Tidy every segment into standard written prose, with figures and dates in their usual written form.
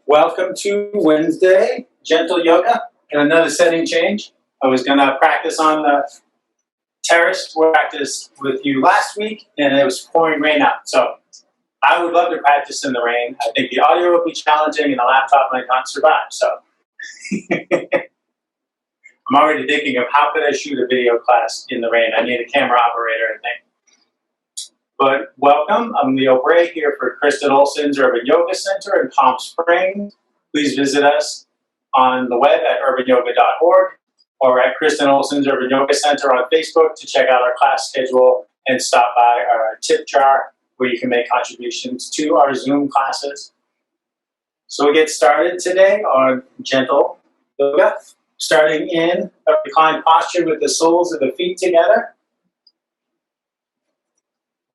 Welcome to Wednesday, gentle yoga, and another setting change. I was going to practice on the terrace where I practiced with you last week, and it was pouring rain out. So I would love to practice in the rain. I think the audio would be challenging, and the laptop might not survive. So I'm already thinking of how could I shoot a video class in the rain. I need a camera operator, I think. But welcome, I'm Leo Bray here for Kristen Olson's Urban Yoga Center in Palm Springs. Please visit us on the web at urbanyoga.org or at Kristen Olson's Urban Yoga Center on Facebook to check out our class schedule and stop by our tip jar where you can make contributions to our Zoom classes. So we get started today on gentle yoga, starting in a reclined posture with the soles of the feet together.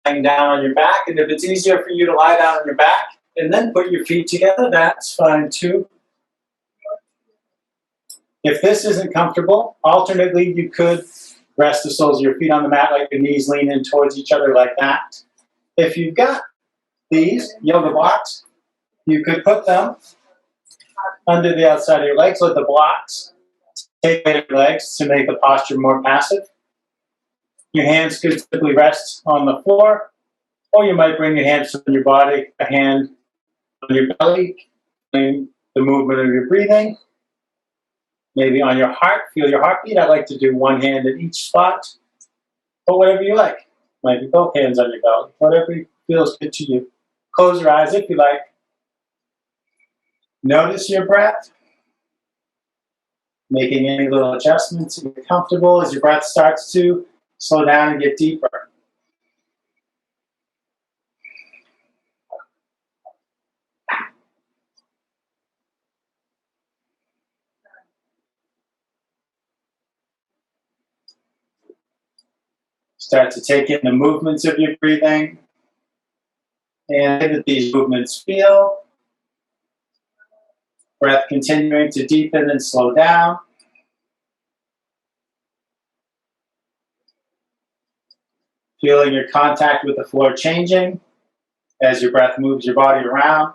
Lying down on your back, and if it's easier for you to lie down on your back and then put your feet together, that's fine too. If this isn't comfortable, alternately you could rest the soles of your feet on the mat, like your knees lean in towards each other like that. If you've got these yoga blocks, you could put them under the outside of your legs, let the blocks take your legs to make the posture more passive. Your hands could simply rest on the floor, or you might bring your hands on your body, a hand on your belly, feeling the movement of your breathing. Maybe on your heart, feel your heartbeat. I like to do one hand at each spot, or whatever you like. Might be both hands on your belly, whatever feels good to you. Close your eyes if you like. Notice your breath, making any little adjustments if you're comfortable as your breath starts to slow down and get deeper. Start to take in the movements of your breathing and that these movements feel. Breath continuing to deepen and slow down. Feeling your contact with the floor changing as your breath moves your body around.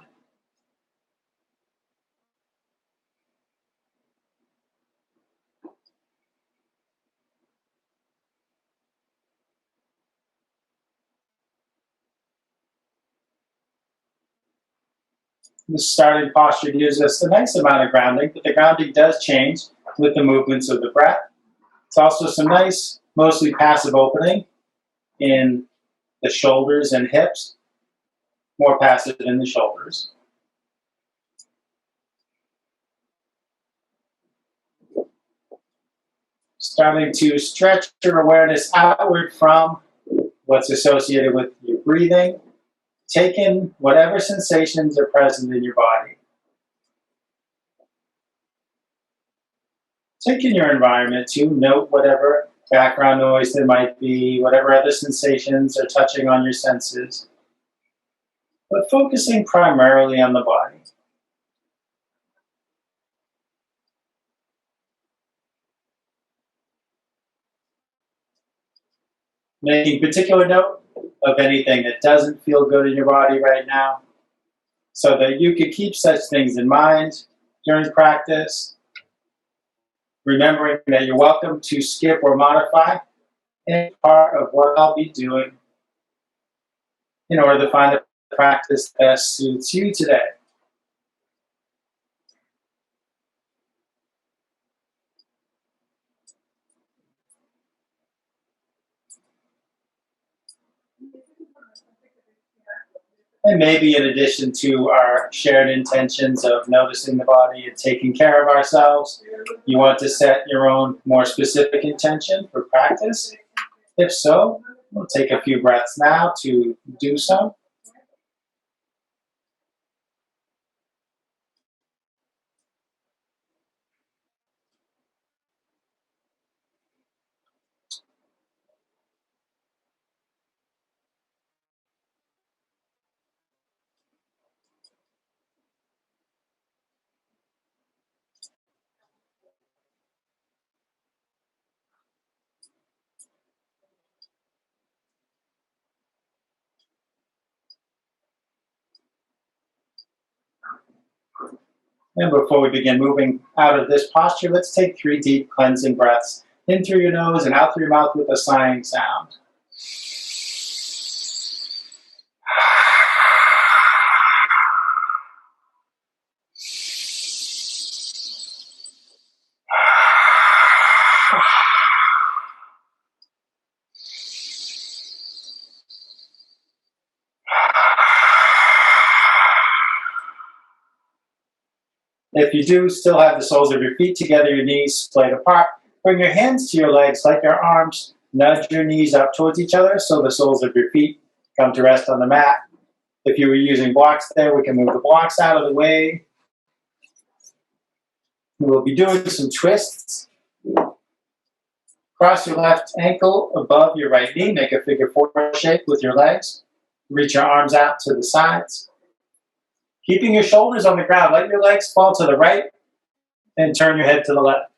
The starting posture gives us a nice amount of grounding, but the grounding does change with the movements of the breath. It's also some nice, mostly passive opening in the shoulders and hips, more passive in the shoulders. Starting to stretch your awareness outward from what's associated with your breathing. Take in whatever sensations are present in your body. Take in your environment too. Note whatever background noise there might be, whatever other sensations are touching on your senses, but focusing primarily on the body. Making particular note of anything that doesn't feel good in your body right now, so that you could keep such things in mind during practice, remembering that you're welcome to skip or modify any part of what I'll be doing in order to find the practice that best suits you today. And maybe in addition to our shared intentions of noticing the body and taking care of ourselves, you want to set your own more specific intention for practice. If so, we'll take a few breaths now to do so. And before we begin moving out of this posture, let's take 3 deep cleansing breaths in through your nose and out through your mouth with a sighing sound. If you do still have the soles of your feet together, your knees splayed apart, bring your hands to your legs like your arms. Nudge your knees up towards each other so the soles of your feet come to rest on the mat. If you were using blocks there, we can move the blocks out of the way. We'll be doing some twists. Cross your left ankle above your right knee. Make a figure 4 shape with your legs. Reach your arms out to the sides. Keeping your shoulders on the ground, let your legs fall to the right and turn your head to the left.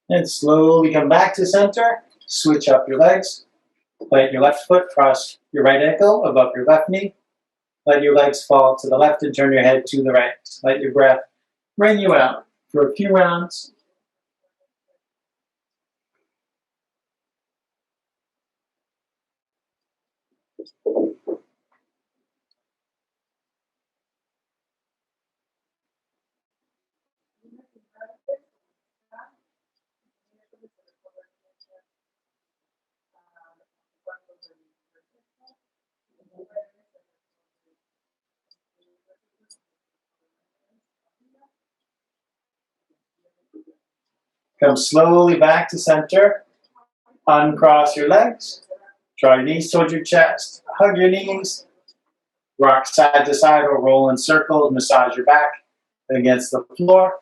And slowly come back to center. Switch up your legs. Plant your left foot, cross your right ankle above your left knee. Let your legs fall to the left and turn your head to the right. Let your breath bring you out for a few rounds. Come slowly back to center. Uncross your legs. Draw your knees towards your chest. Hug your knees. Rock side to side or roll in circles. Massage your back against the floor.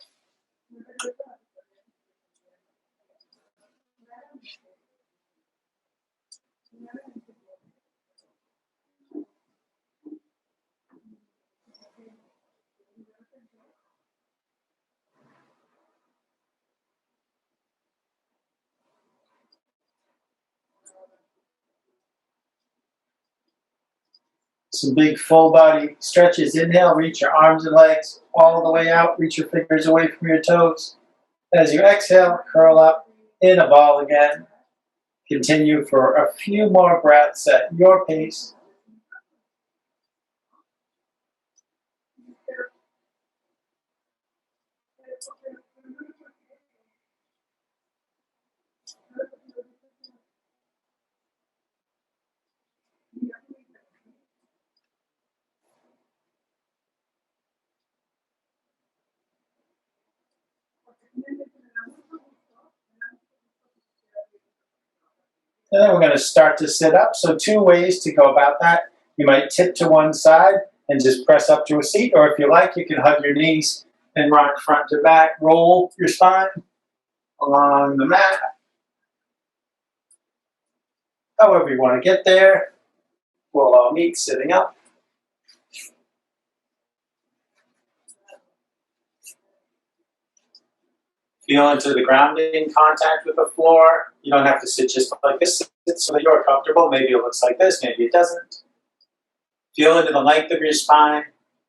Some big full body stretches. Inhale, reach your arms and legs all the way out. Reach your fingers away from your toes. As you exhale, curl up in a ball again. Continue for a few more breaths at your pace. And then we're going to start to sit up. So 2 ways to go about that. You might tip to one side and just press up to a seat, or if you like, you can hug your knees and rock front to back. Roll your spine along the mat. However you want to get there. We'll all meet sitting up. Feel into the grounding contact with the floor. You don't have to sit just like this. Sit so that you're comfortable. Maybe it looks like this, maybe it doesn't. Feel into the length of your spine.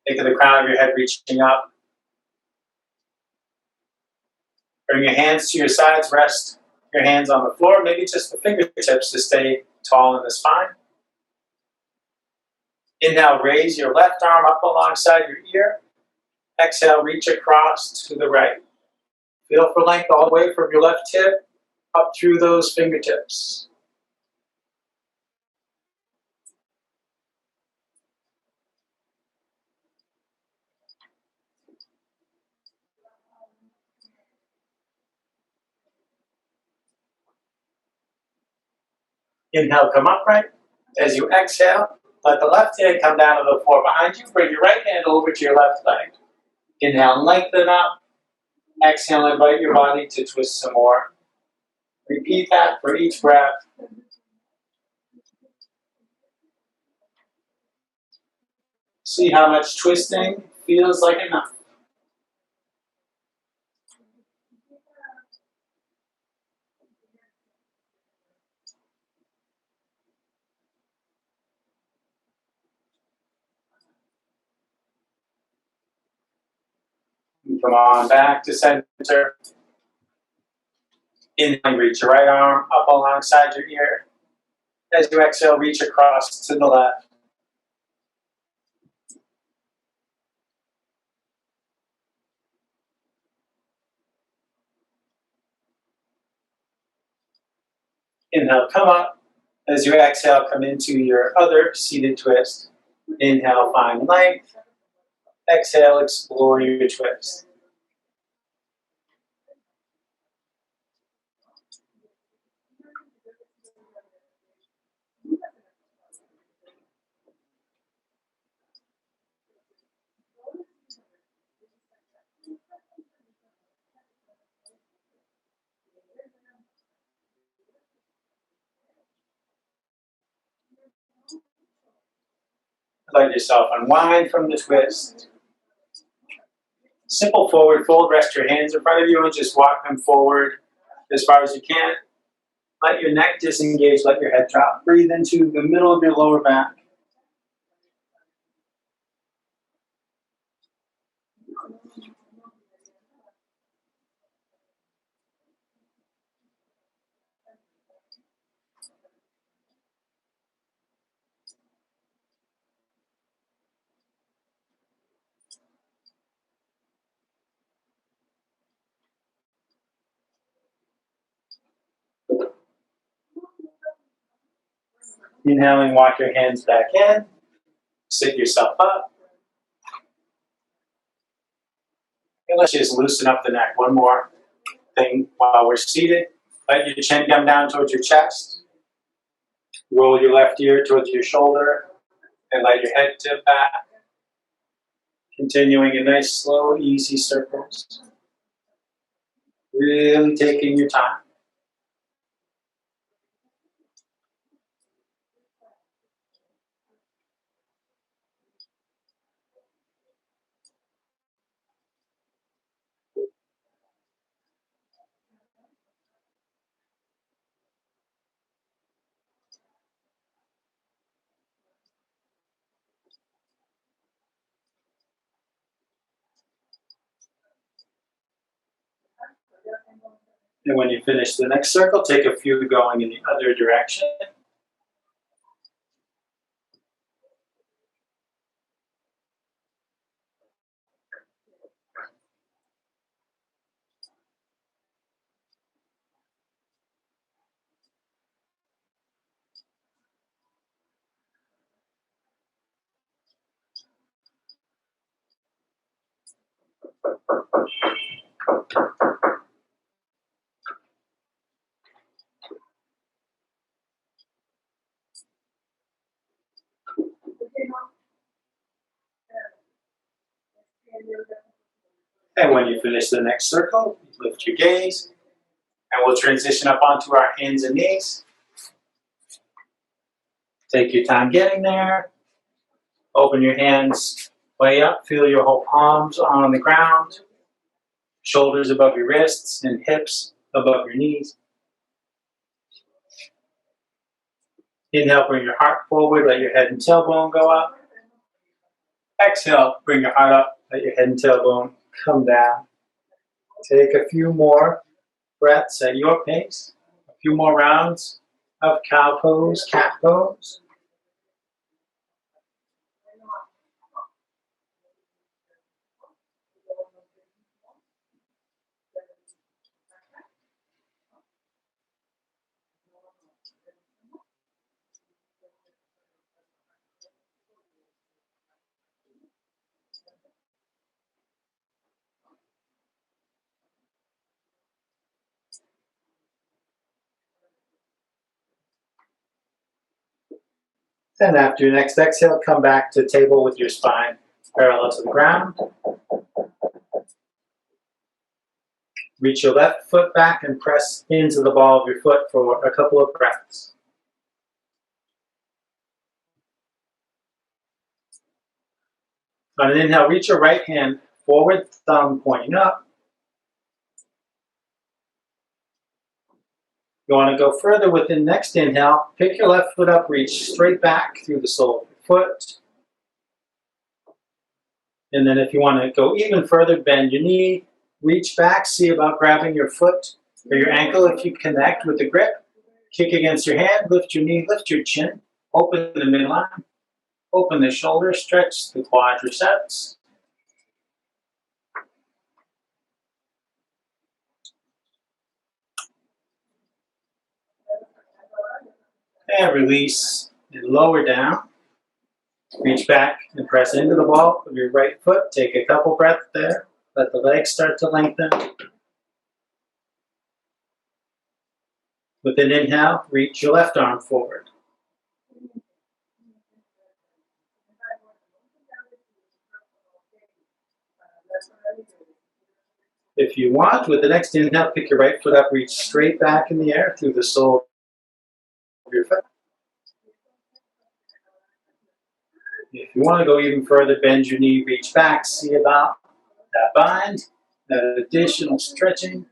Think of the crown of your head reaching up. Bring your hands to your sides. Rest your hands on the floor. Maybe just the fingertips to stay tall in the spine. Inhale, raise your left arm up alongside your ear. Exhale, reach across to the right. Feel for length all the way from your left hip up through those fingertips. Inhale, come upright. As you exhale, let the left hand come down to the floor behind you. Bring your right hand over to your left leg. Inhale, lengthen up. Exhale, invite your body to twist some more. Repeat that for each breath. See how much twisting feels like enough. And come on back to center. Inhale, reach your right arm up alongside your ear. As you exhale, reach across to the left. Inhale, come up. As you exhale, come into your other seated twist. Inhale, find length. Exhale, explore your twist. Let yourself unwind from the twist. Simple forward fold. Rest your hands in front of you and just walk them forward as far as you can. Let your neck disengage. Let your head drop. Breathe into the middle of your lower back. Inhaling, walk your hands back in. Sit yourself up. And let's just loosen up the neck. One more thing while we're seated. Let your chin come down towards your chest. Roll your left ear towards your shoulder and let your head tip back. Continuing a nice, slow, easy circles. Really taking your time. And when you finish the next circle, take a few going in the other direction. And when you finish the next circle, lift your gaze, and we'll transition up onto our hands and knees. Take your time getting there. Open your hands way up. Feel your whole palms on the ground. Shoulders above your wrists and hips above your knees. Inhale, bring your heart forward. Let your head and tailbone go up. Exhale, bring your heart up. Let your head and tailbone come down. Take a few more breaths at your pace. A few more rounds of cow pose, cat pose. And after your next exhale, come back to table with your spine parallel to the ground. Reach your left foot back and press into the ball of your foot for a couple of breaths. On an inhale, reach your right hand forward, thumb pointing up. You want to go further with the next inhale. Pick your left foot up, reach straight back through the sole of your foot. And then if you want to go even further, bend your knee, reach back, see about grabbing your foot or your ankle if you connect with the grip. Kick against your hand, lift your knee, lift your chin, open the midline, open the shoulder, stretch the quadriceps. And release and lower down. Reach back and press into the ball of your right foot. Take a couple breaths there. Let the legs start to lengthen. With an inhale, reach your left arm forward. If you want, with the next inhale, pick your right foot up, reach straight back in the air through the sole of your foot. If you want to go even further, bend your knee, reach back, see about that bind, that additional stretching.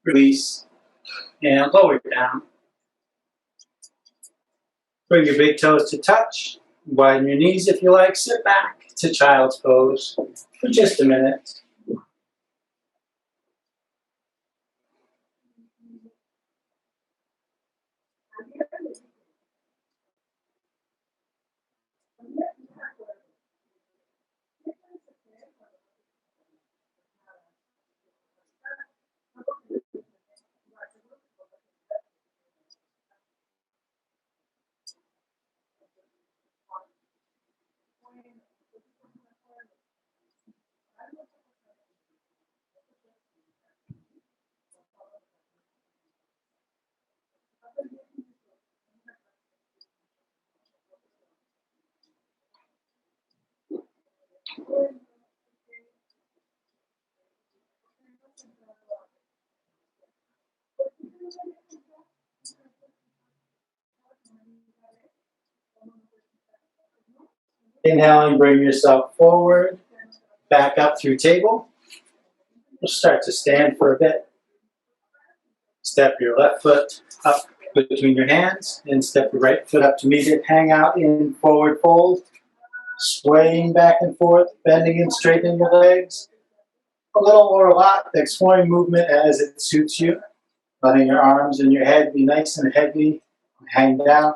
Release and lower down. Bring your big toes to touch. Widen your knees if you like. Sit back to child's pose for just a minute. Inhaling, bring yourself forward, back up through table. We'll start to stand for a bit. Step your left foot up between your hands and step your right foot up to meet it. Hang out in forward fold, swaying back and forth, bending and straightening your legs. A little or a lot, exploring movement as it suits you. Letting your arms and your head be nice and heavy and hang down.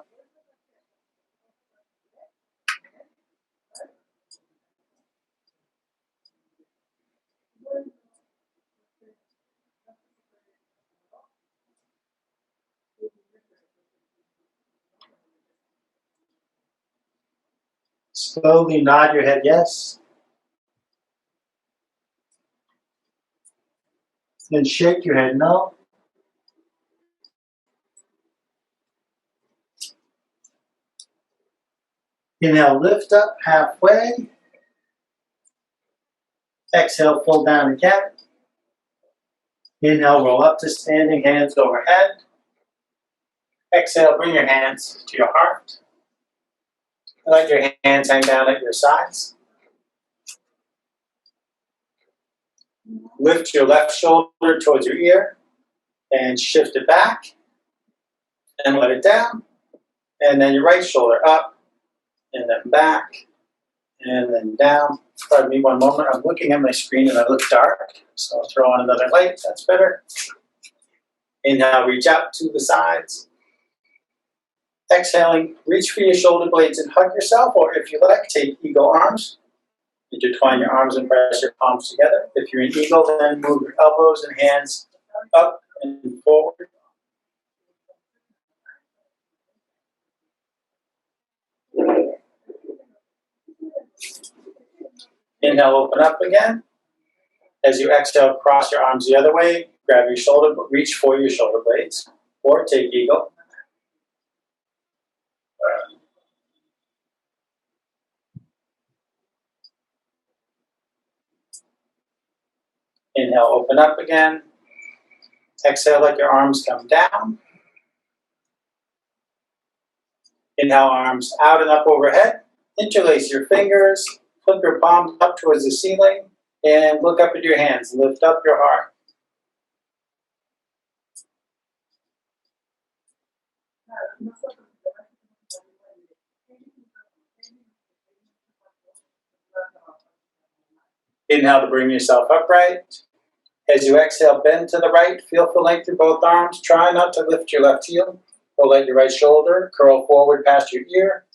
Slowly nod your head yes. Then shake your head no. Inhale, lift up halfway. Exhale, fold down again. Inhale, roll up to standing, hands overhead. Exhale, bring your hands to your heart. Let your hands hang down at your sides. Lift your left shoulder towards your ear and shift it back and let it down. And then your right shoulder up and then back and then down. Pardon me one moment. I'm looking at my screen and I look dark. So I'll throw on another light. That's better. Inhale, reach out to the sides. Exhaling, reach for your shoulder blades and hug yourself, or if you like, take eagle arms. Intertwine your arms and press your palms together. If you're in eagle, then move your elbows and hands up and forward. Inhale, open up again. As you exhale, cross your arms the other way, grab your shoulder, reach for your shoulder blades, or take eagle. Inhale, open up again. Exhale, let your arms come down. Inhale, arms out and up overhead. Interlace your fingers, flip your palms up towards the ceiling, and look up at your hands. Lift up your heart. Inhale to bring yourself upright. As you exhale, bend to the right. Feel for length through both arms. Try not to lift your left heel. Or let your right shoulder curl forward past your ear.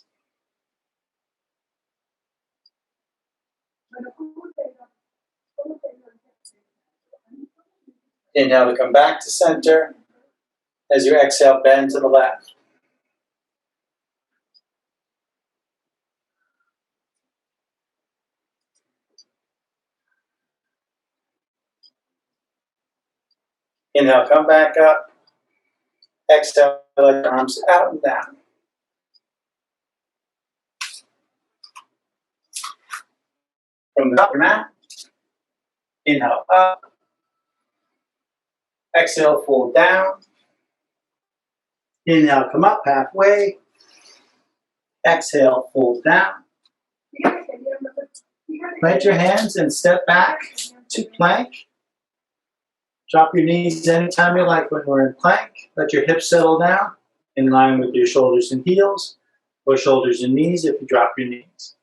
Inhale to come back to center. As you exhale, bend to the left. Inhale, come back up. Exhale, let your arms out and down. From the top of your mat, inhale up. Exhale, fold down. Inhale, come up halfway. Exhale, fold down. Plant your hands and step back to plank. Drop your knees anytime you like when we're in plank. Let your hips settle down in line with your shoulders and heels, or shoulders and knees if you drop your knees.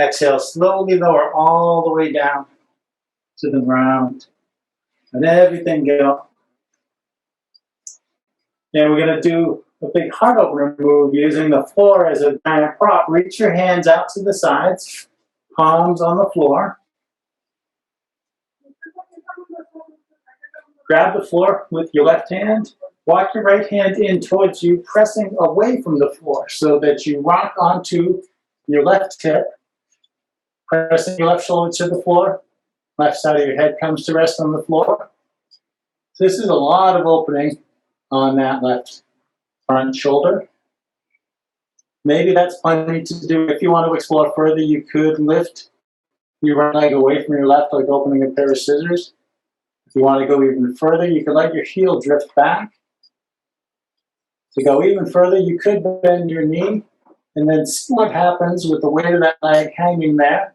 Exhale, slowly lower all the way down to the ground. Let everything go. And we're going to do a big heart opener move using the floor as a giant prop. Reach your hands out to the sides, palms on the floor. Grab the floor with your left hand. Walk your right hand in towards you, pressing away from the floor so that you rock onto your left hip. Pressing your left shoulder to the floor. Left side of your head comes to rest on the floor. So this is a lot of opening on that left front shoulder. Maybe that's plenty to do. If you want to explore further, you could lift your right leg away from your left, like opening a pair of scissors. If you want to go even further, you could let your heel drift back. To go even further, you could bend your knee and then see what happens with the weight of that leg hanging there.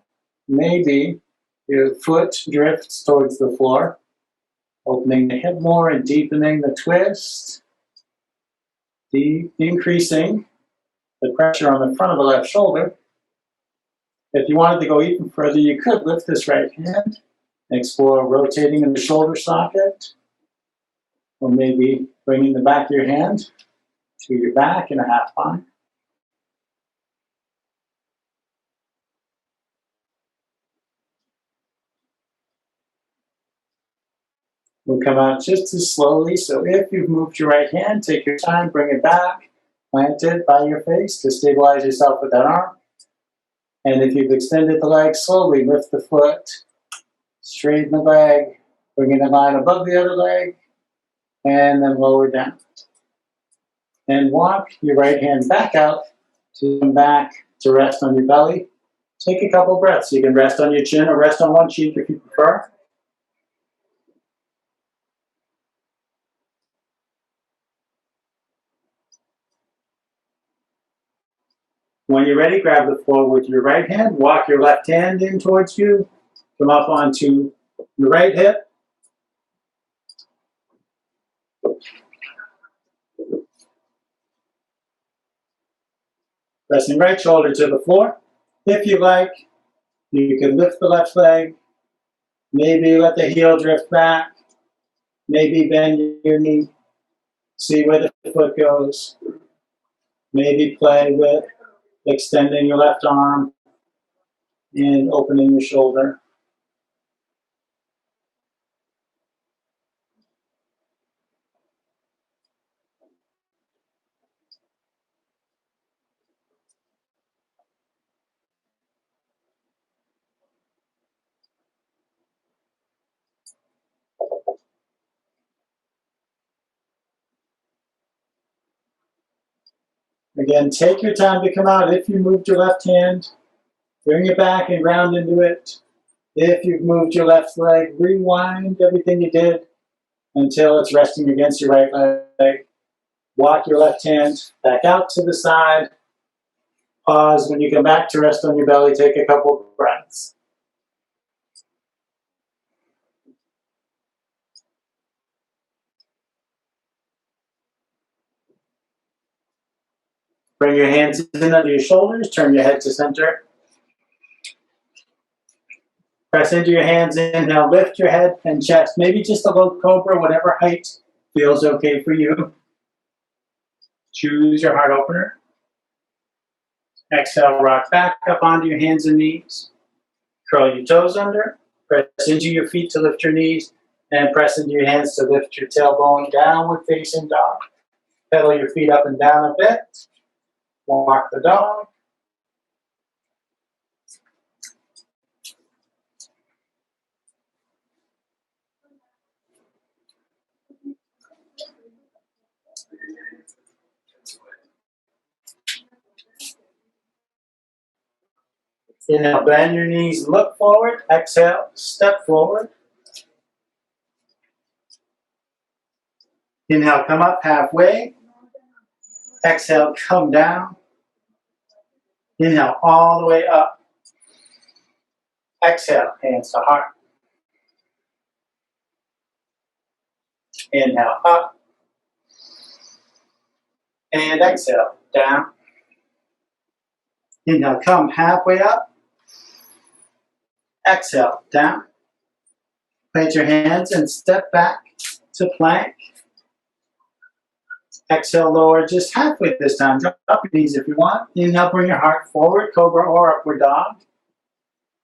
Maybe your foot drifts towards the floor, opening the hip more and deepening the twist, increasing the pressure on the front of the left shoulder. If you wanted to go even further, you could lift this right hand and explore rotating in the shoulder socket, or maybe bringing the back of your hand to your back in a half bind. We'll come out just as slowly, so if you've moved your right hand, take your time, bring it back, plant it by your face to stabilize yourself with that arm. And if you've extended the leg, slowly lift the foot, straighten the leg, bring it in line above the other leg, and then lower down. And walk your right hand back out to come back to rest on your belly. Take a couple breaths. You can rest on your chin or rest on one cheek if you prefer. When you're ready, grab the floor with your right hand. Walk your left hand in towards you. Come up onto your right hip. Pressing right shoulder to the floor. If you like, you can lift the left leg. Maybe let the heel drift back. Maybe bend your knee. See where the foot goes. Maybe play with extending your left arm and opening your shoulder. Again, take your time to come out. If you moved your left hand, bring it back and ground into it. If you've moved your left leg, rewind everything you did until it's resting against your right leg. Walk your left hand back out to the side. Pause. When you come back to rest on your belly, take a couple of breaths. Bring your hands in under your shoulders. Turn your head to center. Press into your hands. Inhale, lift your head and chest. Maybe just a low cobra, whatever height feels okay for you. Choose your heart opener. Exhale, rock back up onto your hands and knees. Curl your toes under. Press into your feet to lift your knees. And press into your hands to lift your tailbone. Downward facing dog. Pedal your feet up and down a bit. Walk the dog. Inhale, bend your knees, look forward. Exhale, step forward. Inhale, come up halfway. Exhale, come down. Inhale, all the way up. Exhale, hands to heart. Inhale, up. And exhale, down. Inhale, come halfway up. Exhale, down. Plant your hands and step back to plank. Exhale, lower just halfway this time. Drop your knees if you want. Inhale, bring your heart forward, cobra or upward dog.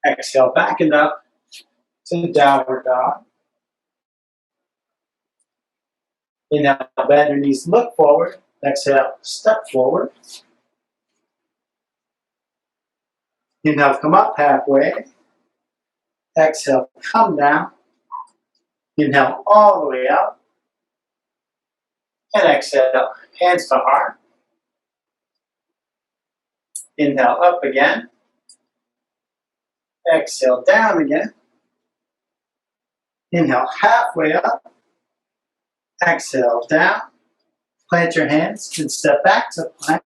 Exhale, back and up to downward dog. Inhale, bend your knees, look forward. Exhale, step forward. Inhale, come up halfway. Exhale, come down. Inhale, all the way up. And exhale, hands to heart. Inhale, up again. Exhale, down again. Inhale, halfway up. Exhale, down. Plant your hands and step back to plank.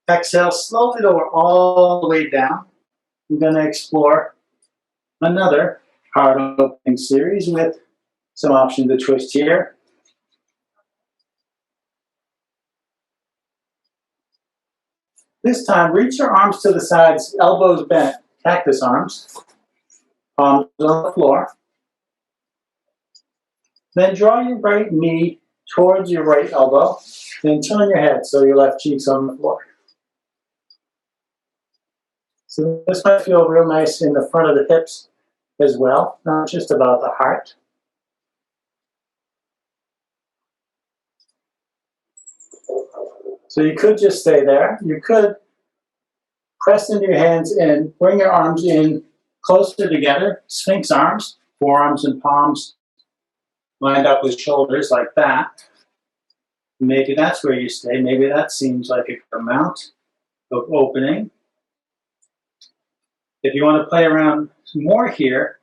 Exhale, slowly lower all the way down. We're going to explore another heart opening series with some option to twist here. This time, reach your arms to the sides, elbows bent, cactus arms, palms on the floor. Then draw your right knee towards your right elbow, then turn your head so your left cheek's on the floor. So this might feel real nice in the front of the hips as well, not just about the heart. So you could just stay there. You could press into your hands and bring your arms in closer together, Sphinx arms, forearms and palms lined up with shoulders like that. Maybe that's where you stay. Maybe that seems like a good amount of opening. If you want to play around more here,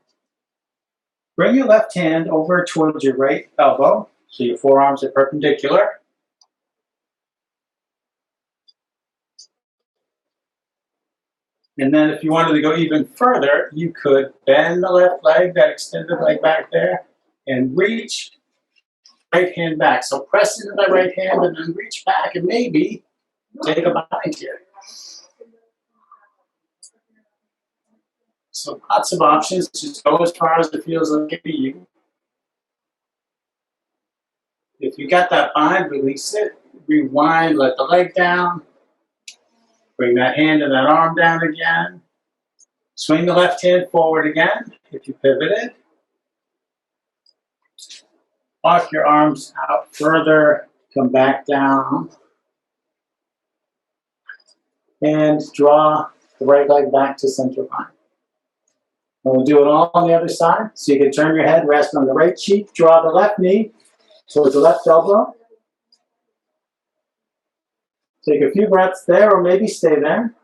bring your left hand over towards your right elbow, so your forearms are perpendicular. And then if you wanted to go even further, you could bend the left leg, that extended leg back there, and reach right hand back. So press into that right hand and then reach back and maybe take a bind here. So lots of options. Just go as far as it feels like it to you. If you got that bind, release it. Rewind, let the leg down. Bring that hand and that arm down again. Swing the left hand forward again if you pivoted. Walk your arms out further. Come back down. And draw the right leg back to center line. And we'll do it all on the other side. So you can turn your head, rest on the right cheek, draw the left knee towards the left elbow. Take a few breaths there, or maybe stay there.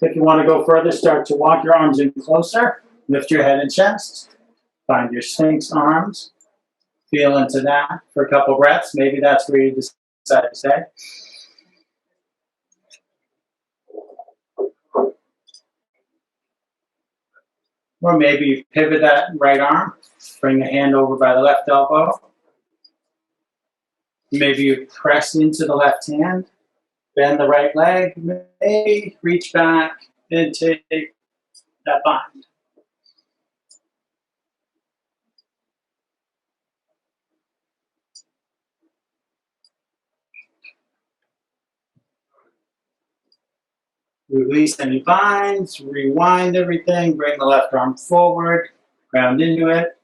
If you want to go further, start to walk your arms in closer. Lift your head and chest. Find your Sphinx arms. Feel into that for a couple breaths. Maybe that's where you decide to stay. Or maybe you pivot that right arm. Bring the hand over by the left elbow. Maybe you press into the left hand. Bend the right leg. Maybe reach back and take that bind. Release any binds, rewind everything, bring the left arm forward, ground into it,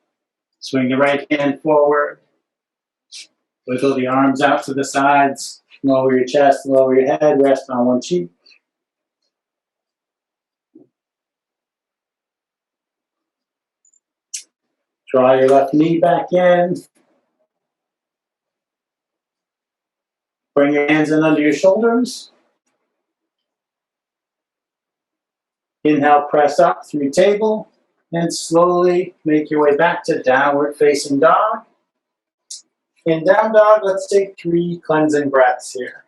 swing the right hand forward, wiggle the arms out to the sides, lower your chest, lower your head, rest on one cheek. Draw your left knee back in. Bring your hands in under your shoulders. Inhale, press up through table, and slowly make your way back to downward facing dog. In down dog, let's take 3 cleansing breaths here.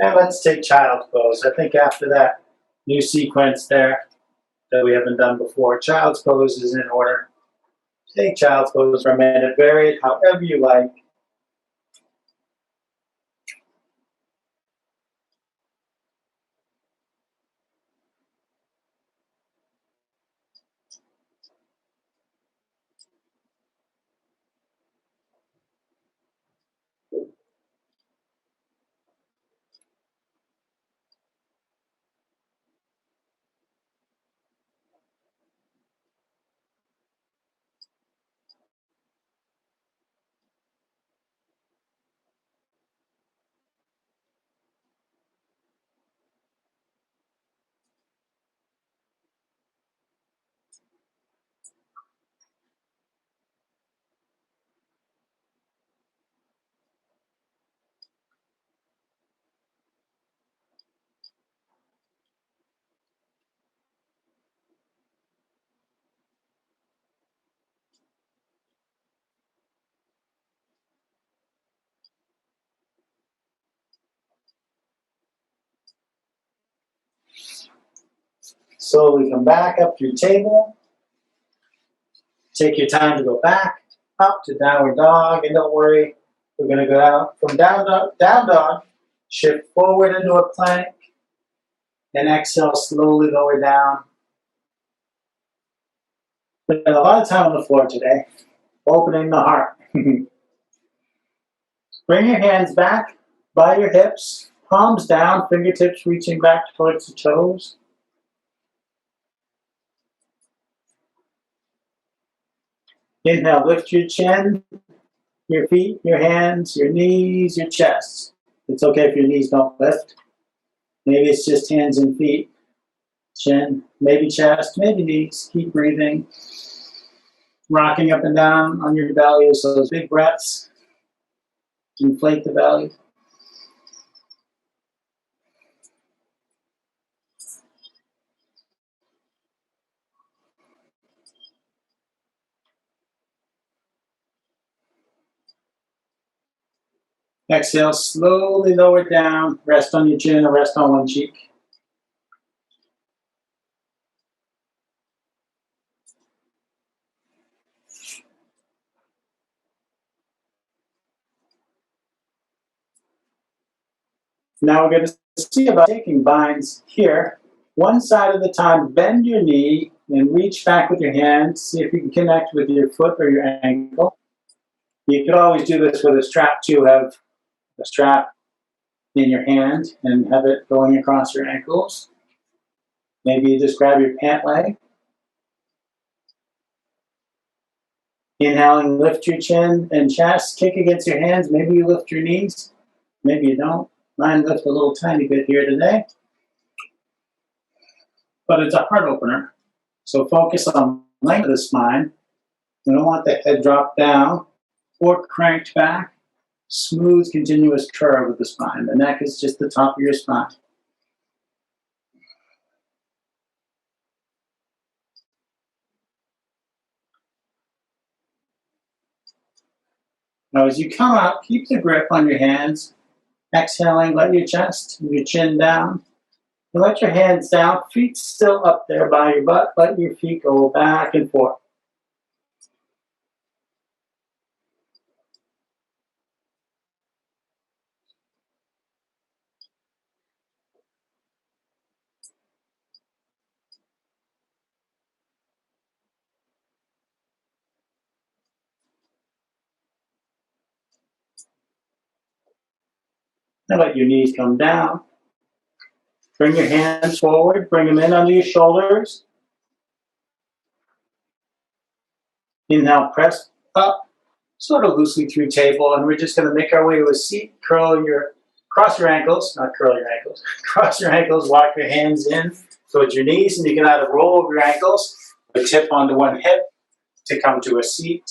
And let's take child's pose. I think after that new sequence there that we haven't done before, child's pose is in order. Take child's pose for a minute, vary it however you like. Slowly come back up through table. Take your time to go back up to downward dog, and don't worry, we're going to go out from down dog, shift forward into a plank, and exhale, slowly lower down. Spend a lot of time on the floor today, opening the heart. Bring your hands back by your hips, palms down, fingertips reaching back towards the toes. Inhale, lift your chin, your feet, your hands, your knees, your chest. It's okay if your knees don't lift. Maybe it's just hands and feet, chin, maybe chest, maybe knees. Keep breathing. Rocking up and down on your belly, so those big breaths inflate the belly. Exhale, slowly lower down. Rest on your chin or rest on one cheek. Now we're going to see about taking binds here. One side of the time, bend your knee and reach back with your hand. See if you can connect with your foot or your ankle. You could always do this with a strap too. Have a strap in your hand and have it going across your ankles. Maybe you just grab your pant leg Inhaling, lift your chin and chest, kick against your hands. Maybe you lift your knees, maybe you don't. Mine lift a little tiny bit here today, but it's a heart opener. So focus on length of the spine. We don't want the head dropped down or cranked back. Smooth, continuous curve of the spine. The neck is just the top of your spine. Now, as you come out, keep the grip on your hands. Exhaling, let your chest, your chin down. And let your hands down, feet still up there by your butt. Let your feet go back and forth. And let your knees come down. Bring your hands forward, bring them in under your shoulders. Inhale, press up, sort of loosely through table, and we're just going to make our way to a seat. Cross your ankles, not curl your ankles. Cross your ankles, lock your hands in towards your knees, and you can either roll over your ankles or tip onto one hip to come to a seat.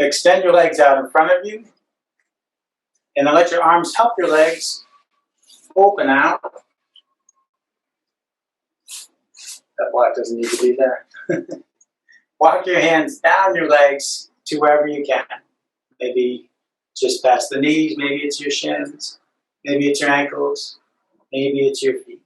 Extend your legs out in front of you, and then let your arms help your legs open out. That block doesn't need to be there. Walk your hands down your legs to wherever you can. Maybe just past the knees, maybe it's your shins, maybe it's your ankles, maybe it's your feet.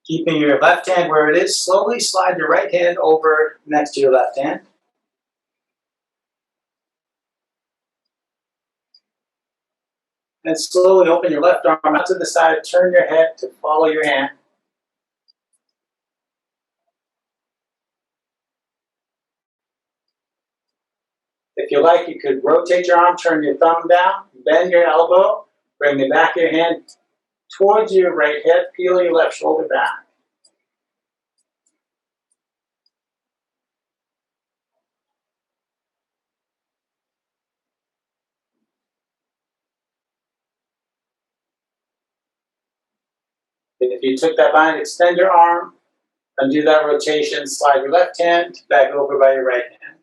Keeping your left hand where it is, slowly slide your right hand over next to your left hand. And slowly open your left arm out to the side, turn your head to follow your hand. If you like, you could rotate your arm, turn your thumb down, bend your elbow, bring the back of your hand towards your right hip, peel your left shoulder back. If you took that bind, extend your arm, and do that rotation, slide your left hand back over by your right hand.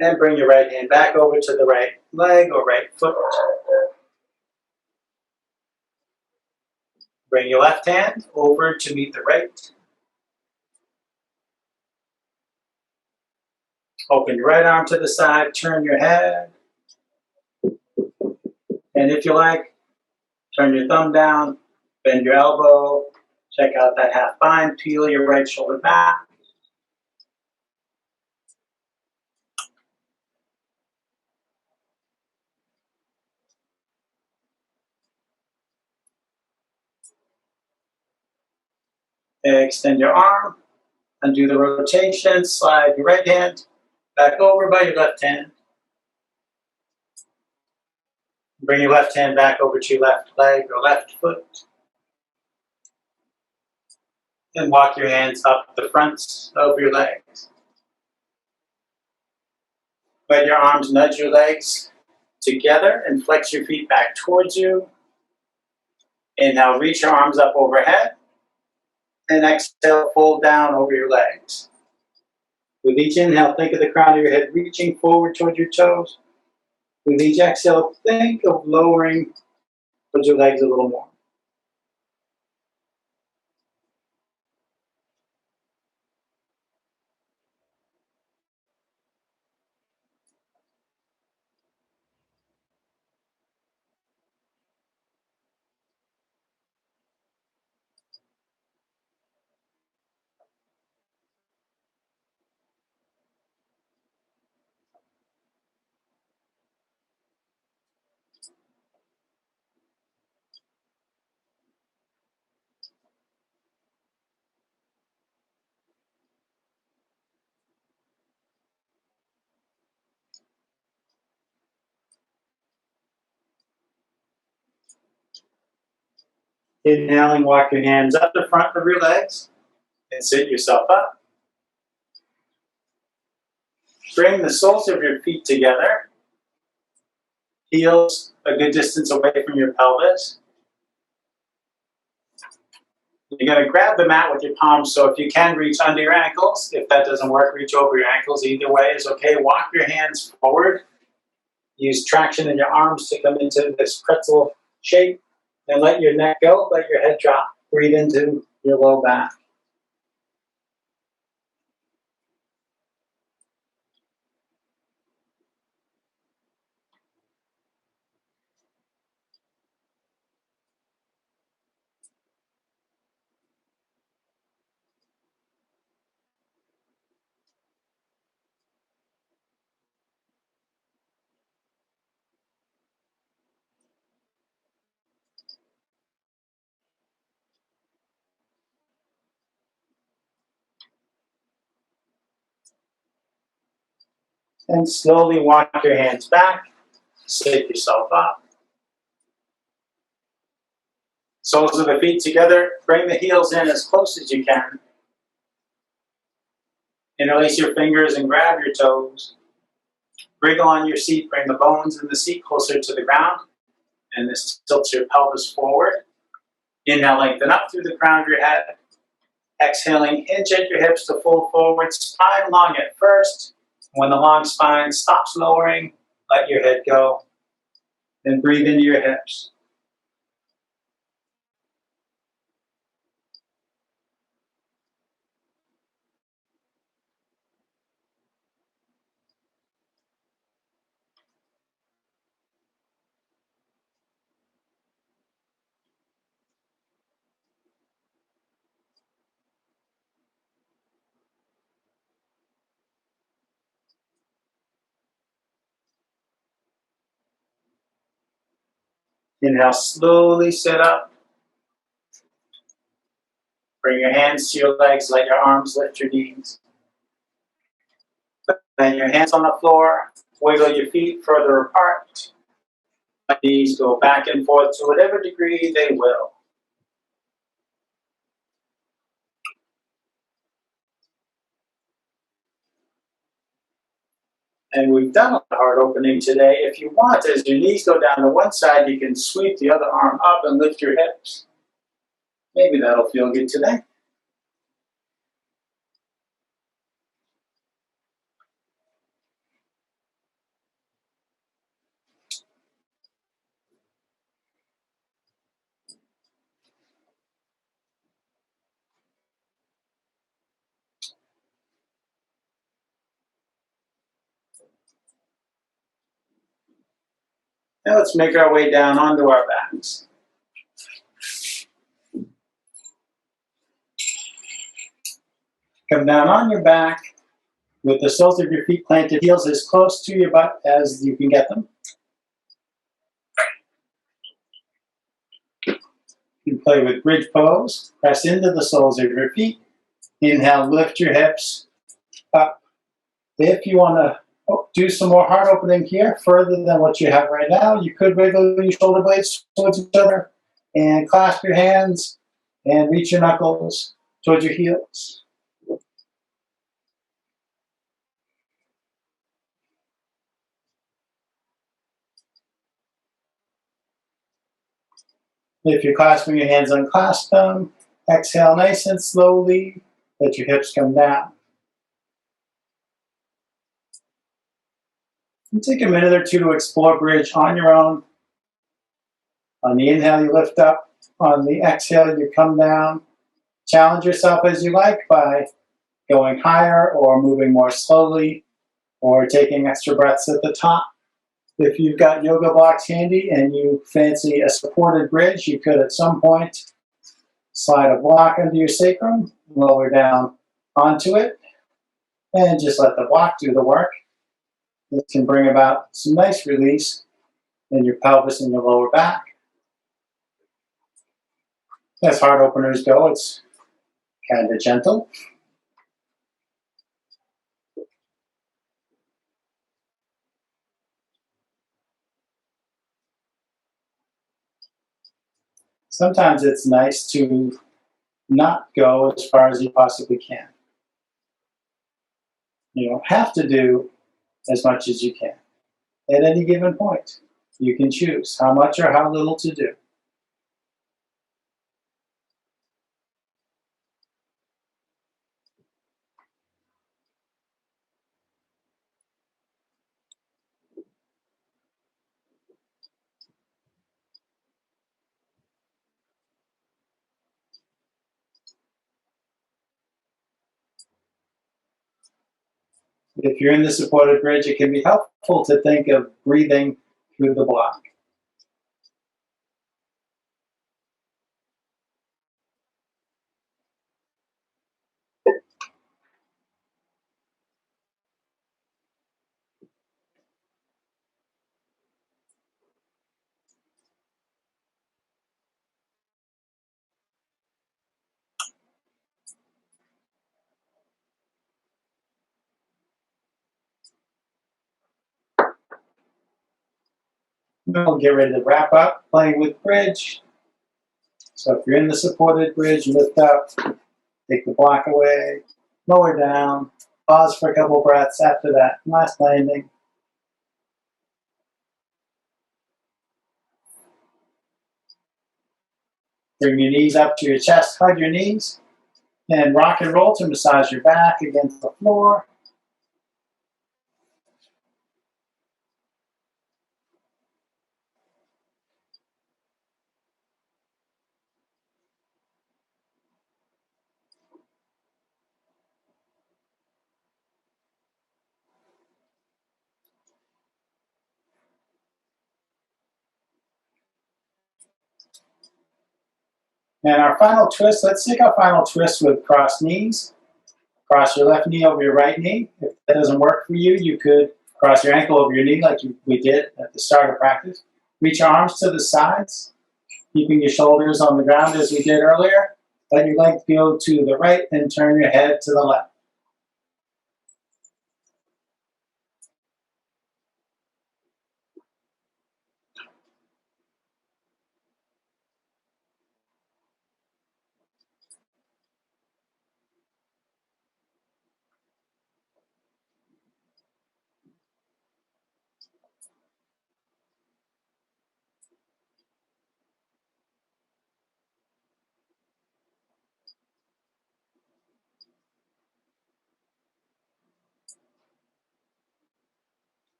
And bring your right hand back over to the right leg or right foot. Bring your left hand over to meet the right. Open your right arm to the side, turn your head. And if you like, turn your thumb down, bend your elbow, check out that half bind, peel your right shoulder back. Extend your arm, undo the rotation, slide your right hand back over by your left hand. Bring your left hand back over to your left leg or left foot. And walk your hands up the fronts of your legs. Let your arms nudge your legs together and flex your feet back towards you. Inhale, reach your arms up overhead. And exhale, fold down over your legs. With each inhale, think of the crown of your head reaching forward towards your toes. With each exhale, think of lowering towards your legs a little more. Inhaling, walk your hands up the front of your legs and sit yourself up. Bring the soles of your feet together, heels a good distance away from your pelvis. You're going to grab the mat with your palms, so if you can, reach under your ankles. If that doesn't work, reach over your ankles. Either way is okay. Walk your hands forward. Use traction in your arms to come into this pretzel shape, and let your neck go, let your head drop. Breathe into your low back. And slowly walk your hands back, sit yourself up. Soles of the feet together, bring the heels in as close as you can. Interlace your fingers and grab your toes. Wriggle on your seat, bring the bones in the seat closer to the ground, and this tilts your pelvis forward. Inhale, lengthen up through the crown of your head. Exhaling, hinge at your hips to full forward, spine long at first. When the long spine stops lowering, let your head go. Then breathe into your hips. Inhale, slowly sit up. Bring your hands to your legs, let your arms lift your knees. Then your hands on the floor, wiggle your feet further apart. Let knees go back and forth to whatever degree they will. And we've done a heart opening today. If you want, as your knees go down to one side, you can sweep the other arm up and lift your hips. Maybe that'll feel good today. Now let's make our way down onto our backs. Come down on your back with the soles of your feet planted, heels as close to your butt as you can get them. You play with bridge pose. Press into the soles of your feet. Inhale, lift your hips up. If you want to do some more heart opening here, further than what you have right now, you could wiggle your shoulder blades towards each other and clasp your hands and reach your knuckles towards your heels. If you're clasping your hands, unclasp them. Exhale nice and slowly. Let your hips come down. And take a minute or two to explore bridge on your own. On the inhale, you lift up. On the exhale, you come down. Challenge yourself as you like by going higher or moving more slowly or taking extra breaths at the top. If you've got yoga blocks handy and you fancy a supported bridge, you could at some point slide a block under your sacrum, lower down onto it, and just let the block do the work. This can bring about some nice release in your pelvis and your lower back. As heart openers go, it's kind of gentle. Sometimes it's nice to not go as far as you possibly can. You don't have to do as much as you can at any given point. You can choose how much or how little to do. If you're in the supported bridge, it can be helpful to think of breathing through the block. We'll get ready to wrap up playing with bridge. So if you're in the supported bridge, lift up, take the block away, lower down, pause for a couple breaths after that last landing. Bring your knees up to your chest, hug your knees, and rock and roll to massage your back against the floor. And our final twist, let's take our final twist with crossed knees. Cross your left knee over your right knee. If that doesn't work for you, you could cross your ankle over your knee like we did at the start of practice. Reach your arms to the sides, keeping your shoulders on the ground as we did earlier. Let your legs go to the right and turn your head to the left.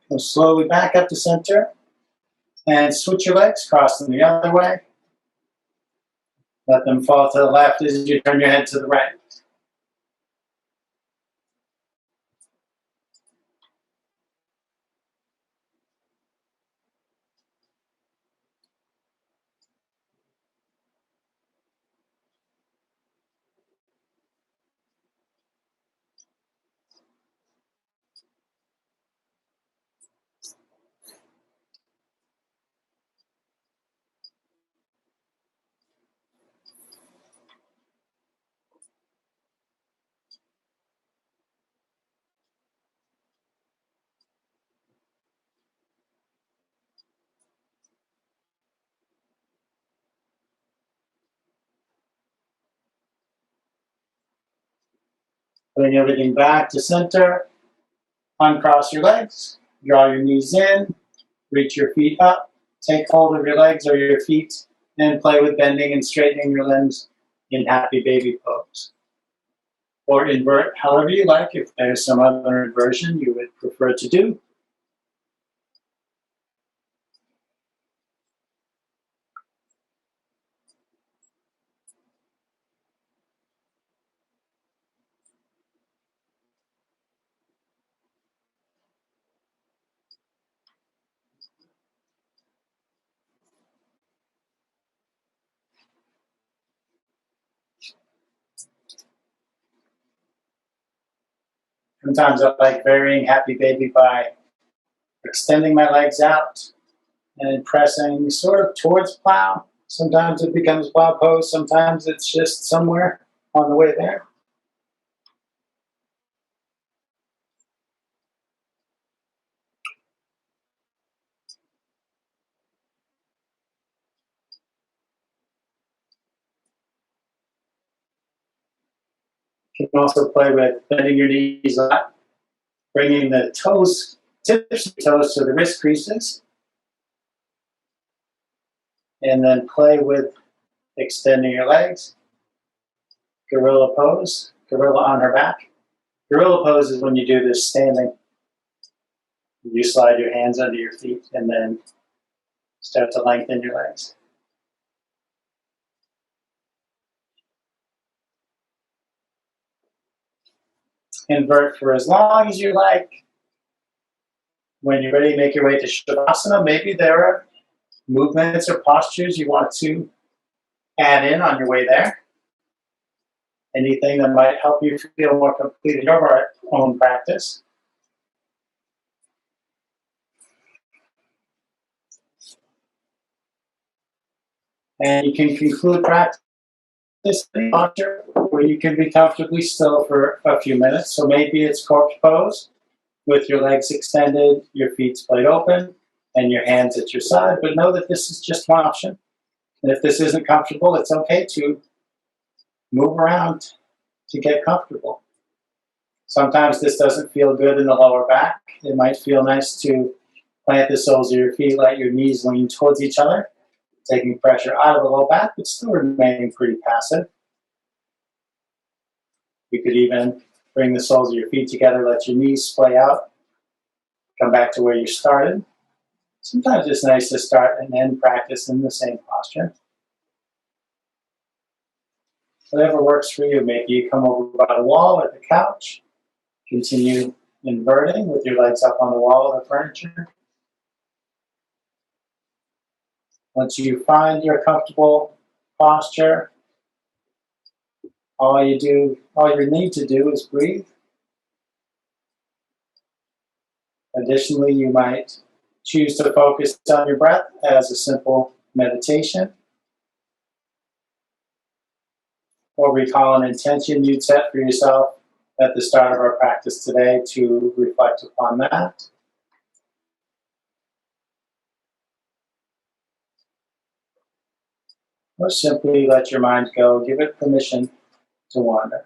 Go slowly back up to center and switch your legs, cross them the other way. Let them fall to the left as you turn your head to the right. Bring everything back to center. Uncross your legs. Draw your knees in. Reach your feet up. Take hold of your legs or your feet and play with bending and straightening your limbs in happy baby pose. Or invert however you like if there's some other inversion you would prefer to do. Sometimes I like varying happy baby by extending my legs out and pressing sort of towards plow. Sometimes it becomes plow pose, sometimes it's just somewhere on the way there. You can also play with bending your knees up, bringing the toes, tips of your toes to the wrist creases, and then play with extending your legs. Gorilla pose, gorilla on her back. Gorilla pose is when you do this standing. You slide your hands under your feet and then start to lengthen your legs. Invert for as long as you like. When you're ready, make your way to Shavasana. Maybe there are movements or postures you want to add in on your way there. Anything that might help you feel more complete in your own practice. And you can conclude practice posture where you can be comfortably still for a few minutes. So maybe it's corpse pose with your legs extended, your feet splayed open, and your hands at your side. But know that this is just one option. And if this isn't comfortable, it's okay to move around to get comfortable. Sometimes this doesn't feel good in the lower back. It might feel nice to plant the soles of your feet, let your knees lean towards each other, taking pressure out of the low back, but still remaining pretty passive. You could even bring the soles of your feet together, let your knees splay out, come back to where you started. Sometimes it's nice to start and end practice in the same posture. Whatever works for you. Maybe you come over by the wall or the couch, continue inverting with your legs up on the wall of the furniture. Once you find your comfortable posture, all you need to do is breathe. Additionally, you might choose to focus on your breath as a simple meditation, or recall an intention you'd set for yourself at the start of our practice today to reflect upon that. Or simply let your mind go, give it permission to wander.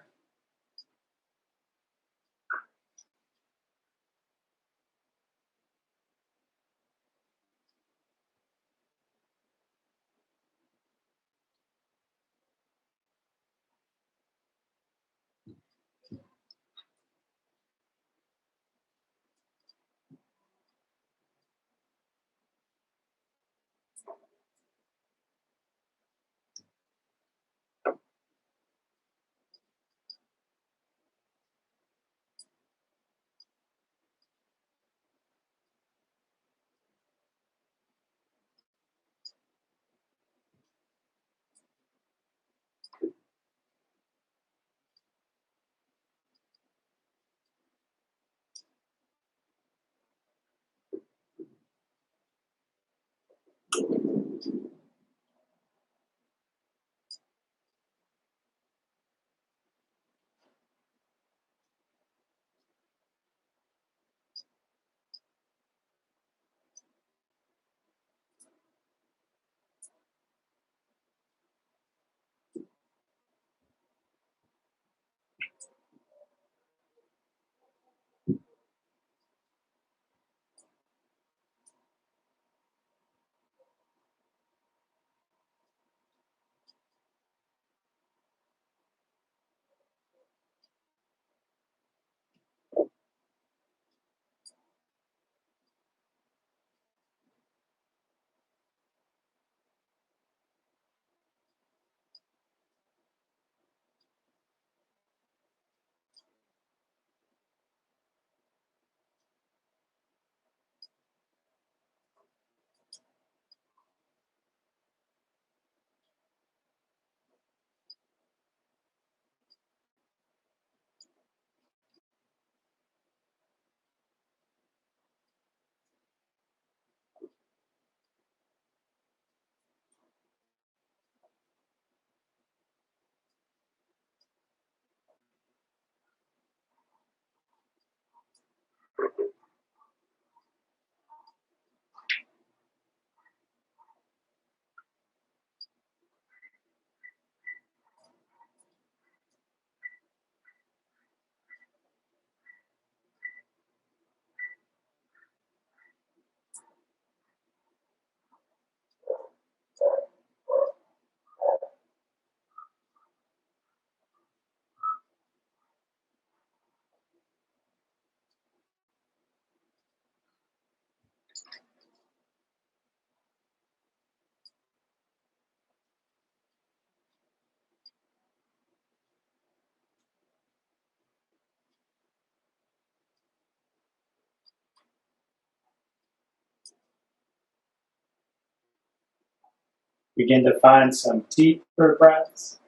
Begin to find some deeper breaths.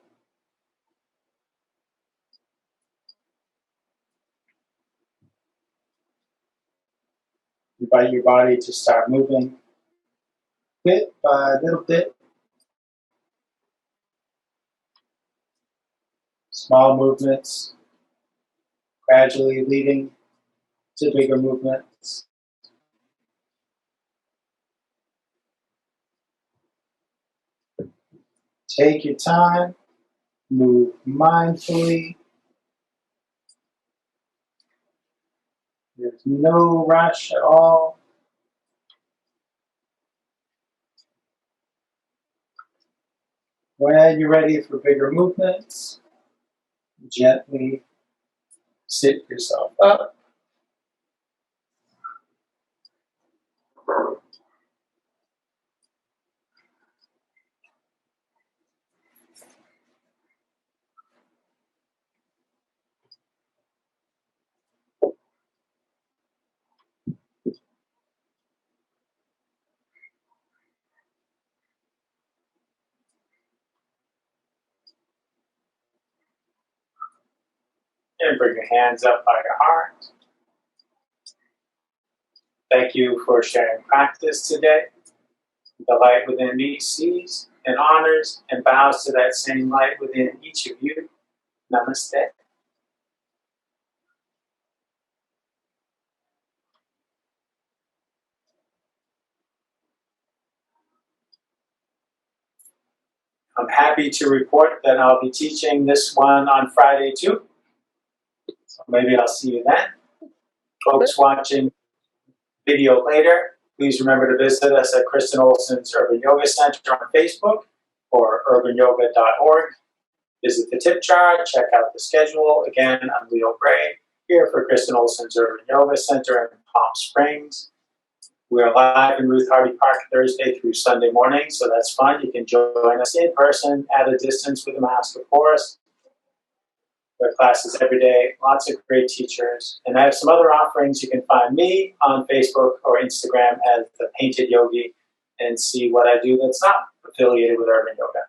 Invite your body to start moving bit by little bit. Small movements, gradually leading to bigger movements. Take your time, move mindfully. There's no rush at all. When you're ready for bigger movements, gently sit yourself up. And bring your hands up by your heart. Thank you for sharing practice today. The light within me sees and honors and bows to that same light within each of you. Namaste. I'm happy to report that I'll be teaching this one on Friday too. So maybe I'll see you then. Folks watching video later, please remember to visit us at Kristen Olson's Urban Yoga Center on Facebook or urbanyoga.org. Visit the tip jar, check out the schedule. Again, I'm Leo Gray, here for Kristen Olson's Urban Yoga Center in Palm Springs. We are live in Ruth Hardy Park Thursday through Sunday morning, so that's fun. You can join us in person at a distance with a mask, of course. There are classes every day, lots of great teachers. And I have some other offerings. You can find me on Facebook or Instagram as The Painted Yogi and see what I do that's not affiliated with Urban Yoga.